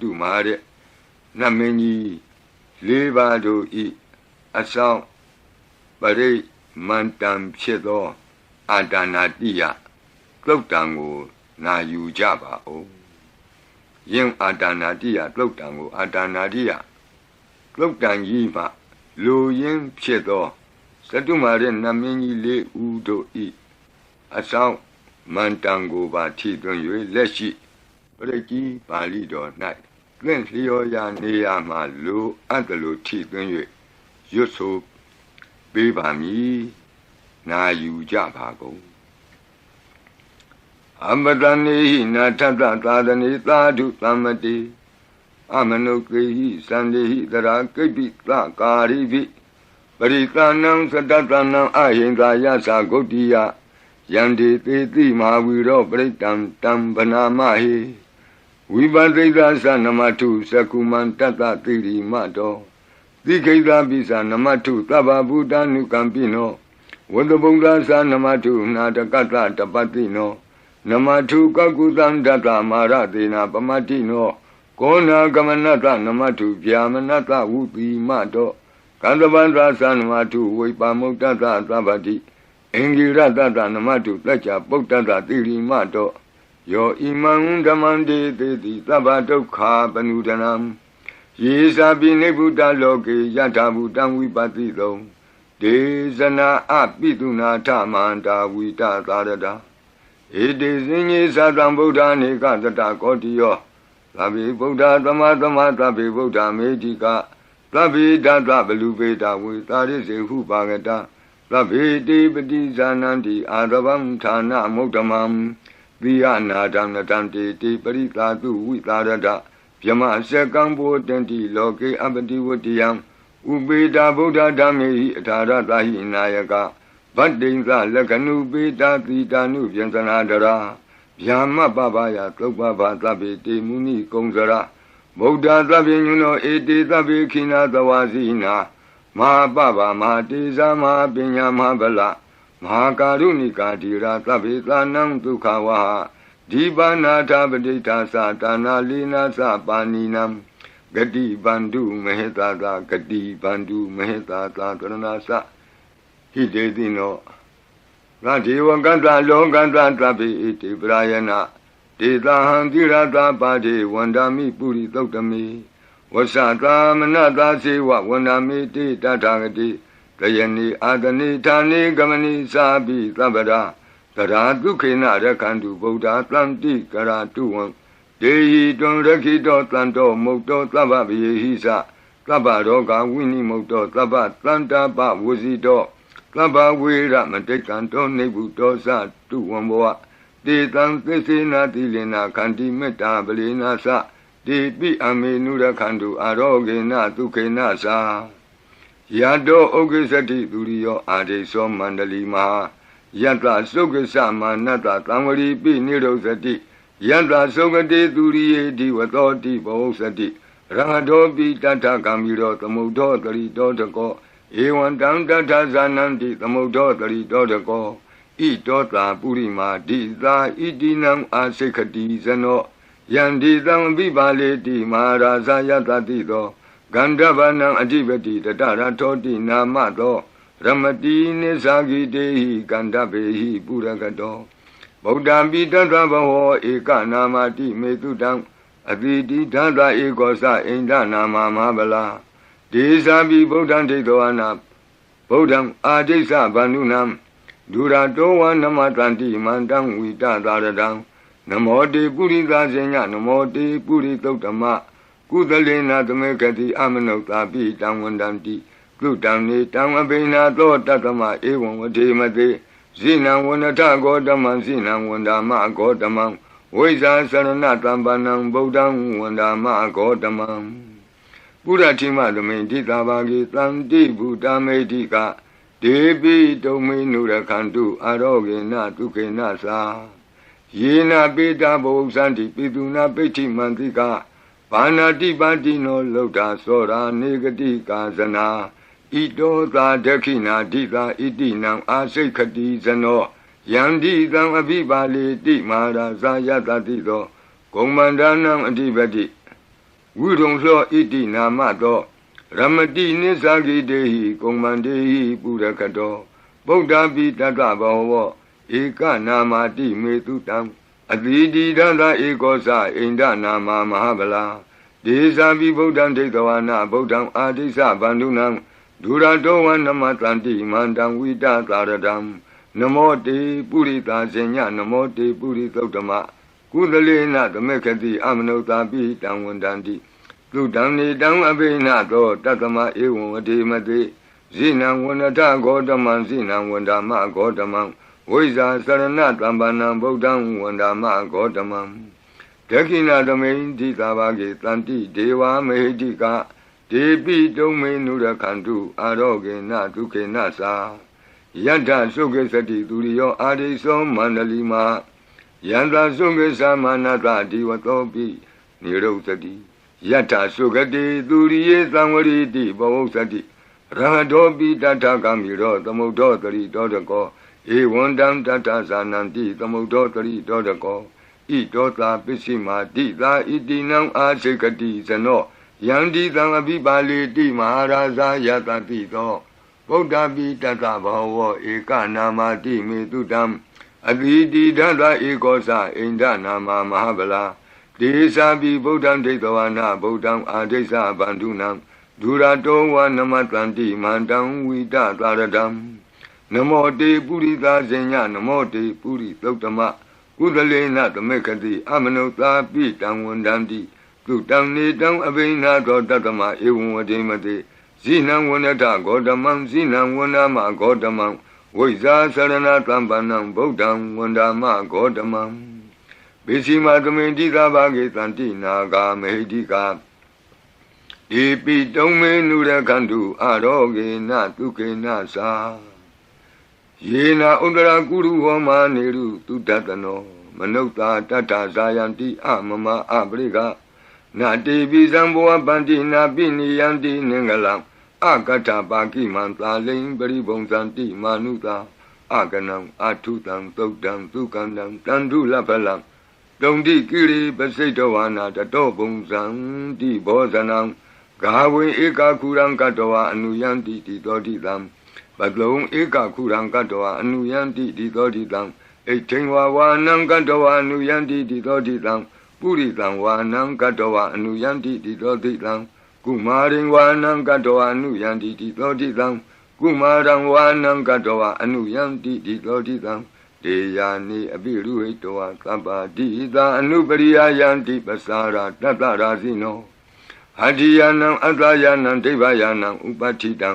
တုမာတဲ့နတ်မင်းကြီးလေးပါးတို့ဤအဆောင်ပရိမန္တံဖြစ်သောအာဒါနာတိယသုတ်တံကိုနာယူကြပါဦးယင်းအာဒါနာတိယသုတ်တံကိုအာဒါနာတိယသုတ်တံကြီးမှလူရင်းဖြစ်သောသတ္တုမာရဲ့နတ်မင်းကြီးလေးဦးတို့ဤအဆောင်မန္တံကိုပါထိသွင်း၍လက်ရှိပရိကြီးပါဠိတော်၌သင်လျော်ရာနေရာမှလူအပ်တယ်လို့ထိသွင်း၍ရွတ်ဆိုပေးပါမည်နာယူကြပါကုန်အမတနေဟိနာထတသာသနေသာဓုသမ္မတိအမနုကေဟိသန္တေဟိတရာကိပိသကာရိပိပရိသနံသတ္တတနံအဟိန္ဒာယသဂုတ်တိယယန္တိသေတိမဟာဝီရောပရိတံတံဗနာမဟိဝိပသိသသနမထုသကုမံတတတိရိမတောတိခိတပိသနမထုသဗ္ဗဗုဒ္ဓ ानु ကံပိနောဝတ္တဗုဒ္ဓသနမထုနာတကတတပတိနောနမထုကကုသံတတမာရတေနာပမတိနောကောနာကမနတနမထုဗျာမနတဝုတိမတောကန္တဗန္ဒသနမထုဝိပါမုတ္တသသဗ္ဗတိအင်္ဂိရတတနမတုတ္ကြပုတ္တတတိရိမတောယောဣမံဓမ္မံတေတိသဗ္ဗဒုက္ခပနုဒနံယေသာပိနိဗ္ဗုတလောကေယထာဘူတံဝိပတိတုံဒေဇနာအပိတုနာထမန္တာဝိတသာရတာဧတေဇိညေသတံဗုဒ္ဓနေကတတကောတိယောသဗ္ဗေဗုဒ္ဓသမသမသဗ္ဗေဗုဒ္ဓမေတိကသဗ္ဗေဓတဗလူပေတာဝေတာရိစေဟုပါကတသဗ္ဗေတိပတိဇာနန္တိအာရဗံဌာနမုဒ္ဓမံသီယနာဒံနတံတေတိပရိသာတုဝိသာရတဗျမစကံဘောတန္တိလောကေအပတိဝတ္တယံဥပေတာဗုဒ္ဓဓမ္မေဟိအထာရတဟိနာယကဗတ္တိံသလက္ခဏုပေတာတိတာနုဗျံသနာဒရာဗျာမပပယသုပ္ပဗသဗ္ဗေတေမုနိကုံစရဗုဒ္ဓသဗ္ဗညုနောဧတေသဗ္ဗေခိနာသဝါစီနာမဟာပပမဟာတေဇာမဟာပညာမဟာဗလမဟာကာရုဏိကာတိရာသဗ္ဗေသာနံဒုက္ခဝဟဒီပါဏာထပဋိဋ္ဌာသတာနာလိနာသပါဏိနံဂတိဗန္ဓုမဟေတာသာဂတိဗန္ဓုမဟေတာသာကရဏသဟိတေတိနောငါဒေဝကတ္တလောကတ္တသဗ္ဗေဣတိပရာယနာဒေတာဟံတိရတာပါတိဝန္ဒာမိပုရိသုတ်တမေဝဆသာမနသာစေဝဝန္ဒာမိတိတထာဂတိတယနိအာတနိဌာနိဂမနိသာပိသဗ္ဗရာတရာဒုခေနရခန္တုဗုဒ္ဓသံတိကရာတုဝံဒေဟိတွံရခိတောတန်တောမုတ်တောသဗ္ဗဗယေဟိသသဗ္ဗရောဂဝိနိမုတ်တောသဗ္ဗတန္တာပဝစီတောသဗ္ဗဝေရမတိကံတောနိဗ္ဗုတောသတုဝံဘောတေတံသစ္စေနာတိလင်နာခန္တိမေတ္တာပလေနာသတေပိအမေနုရခန္တုအာရောဂေနဒုခေနသာယတောဩကိသတိသူရိယောအာဒိသောမန္တလီမဟာယတ္တသုက္ကသမာနတ္တသံဝရီပိနိရောဓတိယတ္တသုက္ကတိသူရိယေဒီဝသောတိဘောသတိရဟတောပိတတ္ထကံမိရောသမုဒ္ဒောတရိတောတကောဧဝံတံတတ္ထဇာနန္တိသမုဒ္ဒောတရိတောတကောဣတောတာပုရိမာဒိသာဣတိနံအာစိခတိဇနောယန္တိသံဝိပါလေတိမဟာရာဇယတတိသောဂန္ဓဗနံအဓိပတိတတရထောတိနာမသောရမတိနိသဂိတေဟိကန္ဓဗေဟိပုရကတောဗုဒ္ဓံပိတ္တဗဟောဧကနာမတိမေတုတံအတိတိဓာတဧကောသအိန္ဒနာမမဟာဗလာဒေသပိဗုဒ္ဓံဒိဋ္ဌဝနာဗုဒ္ဓံအာဒိစ္စဗန္ဓုနံဒုရတောဝနမတန္တိမန္တံဝိတသာရတံနမောတေပုရိသဇေညနမောတေပုရိသုတ္တမကုသလေနာသမေကတိအမနုဿာပိတံဝန္တန္တိကုတံနေတံအဘိနာသောတတ္တမဧဝံဝတိမတိဇိနံဝန္တထဂောတမံဇိနံဝန္ဒာမဂောတမံဝိဇာသရဏတံပနံဗုဒ္ဓံဝန္ဒာမဂောတမံပုရတိမသမိန်တိတာဘာဂေသန္တိဗုဒ္ဓမေတိကဒေပိတုံမေနုရခန္တုအာရောဂေနဒုခေနသာယေနပေတာဘုံသန္တိပိတုနာပိဋ္ဌိမန္တိကဘာနာတိပါတိနောလောတာသောရာနေဂတိကာဇနာဣတောသာဒခိနာဒိသာဣတိနံအာစိခတိဇနောယန္တိသံအဘိပါလေတိမဟာရာဇာယတတိသောဂုံမန္ဒနံအဓိပတိ ဝိရုံသောဣတိနာမသောရမတိနိသဂိတေဟိကုံမန္တေဟိပုရကတောဗုဒ္ဓပိတတ္တဘောဝဧကနာမတိမေတုတံအတိတိဒသဧကောသအိန္ဒနာမမဟာဗလာဒေဇာပိဗုဒ္ဓံဒိဋ္ဌဝါနဗုဒ္ဓံအာဒိသဗန္ဓုနံဒုရတောဝနမတန္တိမန္တံဝိတသာရတံနမောတေပုရိသာဇညနမောတေပုရိသုတ္တမကုသလေနသမေခတိအမနုဿာပိတံဝန္တန္တိသုတံနေတံအဘိနသောတတမဧဝံဝတိမတိဇိနံဝန္တဂောတမံဇိနံဝန္ဒမဂောတမံဝိဇာစရဏတံပန္နံဗုဒ္ဓံဝန္ဒမဂောတမံဒခိဏသမိန်တိသာဘာဂေတန္တိဒေဝမေဟိတိကဒေပိတုံမေနုရခန္တုအာရောဂေနဒုက္ခေနသာယတ္ထသုခေသတိသူရိယောအာရိသောမန္တလီမာယန္တာသုခေသမနတဒီဝတောပိနိရုသတိယတ္ထသုခတိသူရိယေသံဝရိတိဘဝုသတိရဟတောပိတတ္ထကမိရောသမုဒ္ဒောတရိတောတကောဧဝံတံတတ္ထဇာနန္တိသမုဒ္ဒောတရိတောတကောဣတောသာပစ္စည်းမာတိသာဣတိနံအာစိကတိဇနောယန္တိသံအဘိပါလေတိမဟာရာဇာယတတိသောဗုဒ္ဓပိတတ္တဘောဝဧကနာမတိမေတုတံအတိတိဒသဧကောသအိန္ဒနာမမဟာဗလာဒေသပိဗုဒ္ဓံဒိဋ္ဌဝါနဗုဒ္ဓံအာဒိသဗန္ဓုနံဒုရတောဝနမတန္တိမန္တံဝိတသာရတံနမောတေပုရိသာဇညနမောတေပုရိသုတ္တမကုသလေနသမေခတိအမနုဿာပိတံဝန္တန္တိသုတံနေတံအဘိနာသောတတမဧဝံဝတိမတိဇိနံဝန္တဂောတမံဇိနံဝန္ဒမဂောတမံဝိဇာစရဏတံပန္နံဗုဒ္ဓံဝန္ဒမဂောတမံပိစီမာသမိန်တိသာဘာဂေတန္တိနာဂာမေဟိတိကာဧပိတုံမေနုရခန္တုအာရောဂေနတုကေနသာယေနာဥဒရာကုရုဟောမာနေရုတုတတနောမနုဿာတတ္ထဇာယန္တိအမမအပရိကနာတိပိဇံဘောပန္တိနာပိနိယန္တိနင်္ဂလံအကတ္ထပါကိမံသာလိန်ပရိဘုံဇန္တိမာနုသာအကနံအထုတံသုတ်တံသုကန္တံတန္ဓုလဖလံတုံတိကိရိပစိတဝါနာတတောဘုံဇံတိဘောဇနံဂါဝေဧကခုရံကတဝါအနုယန္တိတိတောတိတံပတလုံဧကခုရံကတဝါအနုယန္တိတိတောတိတံဣထိန်ဝါဝါနံကတဝါအနုယန္တိတိတောတိတံပုရိသံဝါနံကတဝါအနုယန္တိတိတောတိတံကုမာရိဝါနံကတဝါအနုယန္တိတိတောတိတံကုမာရံဝါနံကတဝါအနုယန္တိတိတောတိတံတေယာနိအပိရုဟိတဝါသဗ္ဗတိသာအနုပရိယယန္တိပစာရတတ္တရာဇိနောအတ္တိယနံအတ္တယနံဒိဗ္ဗယနံဥပဋ္ဌိတံ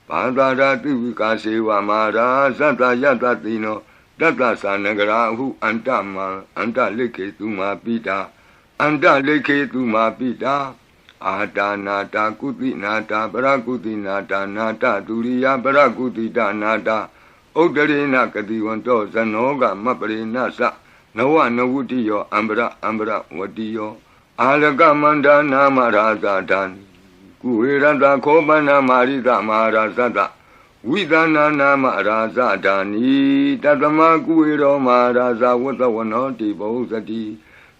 ဘာသာရာတိဝိကာစေဝမာရာသတ္တယတတိနောတတ္တသနဂရာဟုအန္တမံအန္တလိခေတုမာပိတာအန္တလိခေတုမာပိတာအာတာနာတာကုတိနာတာပရကုတိနာတာနာတဒုရိယပရကုတိတနာတာဥဒ္ဒရေနကတိဝန္တောဇနောကမပရိနသနဝနဝုတိယောအံဘရဝတိယောအာလကမန္ဒနာမရာဇာတံကုဝေရတခောပနမာရိသမဟာရာဇတဝိသနာနာမရာဇဒာနိတတမကုဝေရောမဟာရာဇဝတ္တဝနောတိဘောဇတိ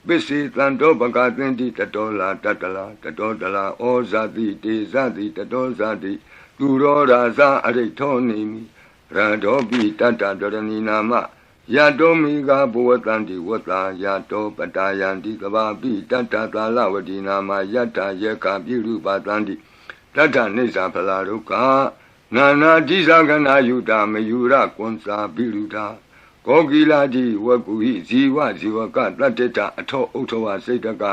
ပစ္စေတံတောပကသင်တိတတောလာတတလာတတောတလာဩဇာတိတေဇတိတတောဇာတိသူရောရာဇအရိထောနေမိရတောပိတတ္တဒရဏီနာမယတောမိဂဘဝတန္တိဝတ္တာယတောပတာယန္တိကဘာပိတတ္တသာလဝတိနာမယတ္တယေကပိရုပတန္တိတတ္တနိစ္စဖလာဒုက္ခနာနာတိသကနာယုတာမယုရကွန်စာပိရုတာကောကိလာတိဝကုဟိဇီဝဇီဝကတတ္တတအထောဥထဝစိတ်တက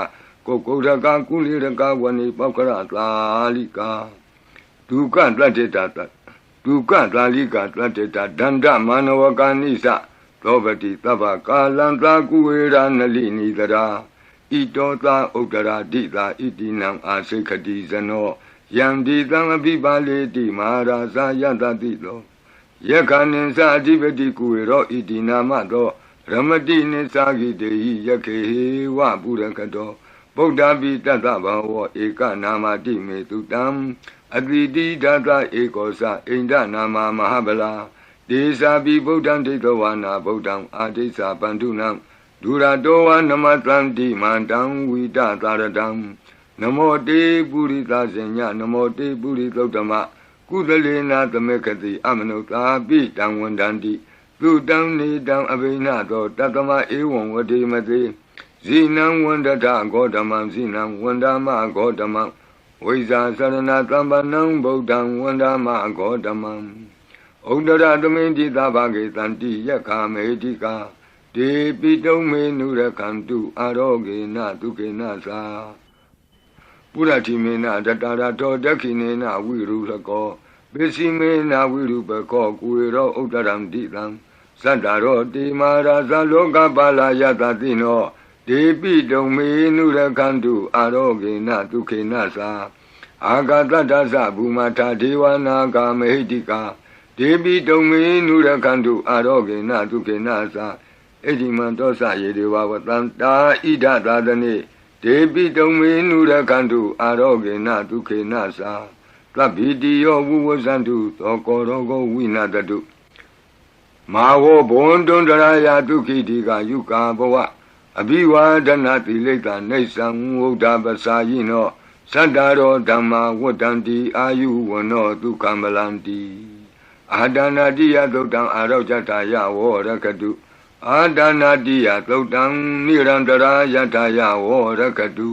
ကိုကုဒကကုလိရကဝဏိပောက္ခရသာလိကာဒုက္ခတတ္တတဒုက္ခသာလိကာတတ္တတဒန္တမနဝကာနိသသောပတိသဗ္ဗကာလံသာကုဝေရနလိနိတရာဣတောသာဥဒ္ဒရာတိသာဣတိနံအာစိခတိဇနောယံဒီသံအပိပါလေတိမဟာရာဇာယတတိသောယက္ခဏိသအဓိပတိကုဝေရောဣတိနာမသောရမတိနိသဂိတေဟိယက္ခေဝပုရကတောဗုဒ္ဓပိတတ္တဘဝဧကနာမတိမေတုတံအတိတိဒသဧကောသအိန္ဒနာမမဟာဗလာဒေသပိဗုဒ္ဓံဒိဋ္ဌဝါနာဗုဒ္ဓံအာဒိသပန္ဓုနံဒုရတောဝနမတန္တိမန္တံဝိတသာရတံ နမောတေပုရိသဇညနမောတေပုရိသုတ္တမကုသလေနာသမေခတိအမနုသာပိတံဝန္တန္တိသူတံနေတံအဘိနသောတတမဧဝံဝတိမတိဇိနံဝန္တထဂေါတမံဇိနံဝန္ဒမဂေါတမံဝိဇာသရဏသမ္ပနံဗုဒ္ဓံဝန္ဒမဂေါတမံဩဒရသမိန်တိသဗ္ဗဂေတန္တိယက္ခမေတိကာဒေပိတုံမေနုရခန္တုအာရောဂေနဒုက္ခေနသာပုရတိမေနတတရာတောဒက္ခိနေနဝိရုလကောပိစီမေနဝိရုပကောကုေရောဥဒရံတိတံသတ္တရောတိမာရာဇလောကပါလာယတတိနောဒေပိတုံမေနုရခန္တုအာရောဂေနဒုက္ခေနသာအာဂတတ္တသဘူမထာဒေဝနာဂာမဟိတိကာဒေပိတုံမေနုရခန္တုအာရောဂေနဒုက္ခေနသာဣတိမံတောသယေဒေဝဝတံတာဣဒသာသနေဒေပိတုံမေနုရခန္တုအာရောဂေနဒုက္ခေနသာသဗ္ဗိတိယောဝုဝဇန္တုသောကောရောဂောဝိနတတုမာဝောဘွန်တွန်တရာယဒုက္ခိတိကယုကာဘဝအဘိဝါဒနာတိလိတ္တနေသံဝုဒ္ဓပစာယိနောသတ္တရောဓမ္မာဝတ္တံတိအာယုဝနောဒုက္ခမလန္တိအာဒနာတိယသုတ်တံအာရောကြတာယဝောရကတုအာဒနာတိယသုတ်တံနိရန္တရာယထာယဝောရကတု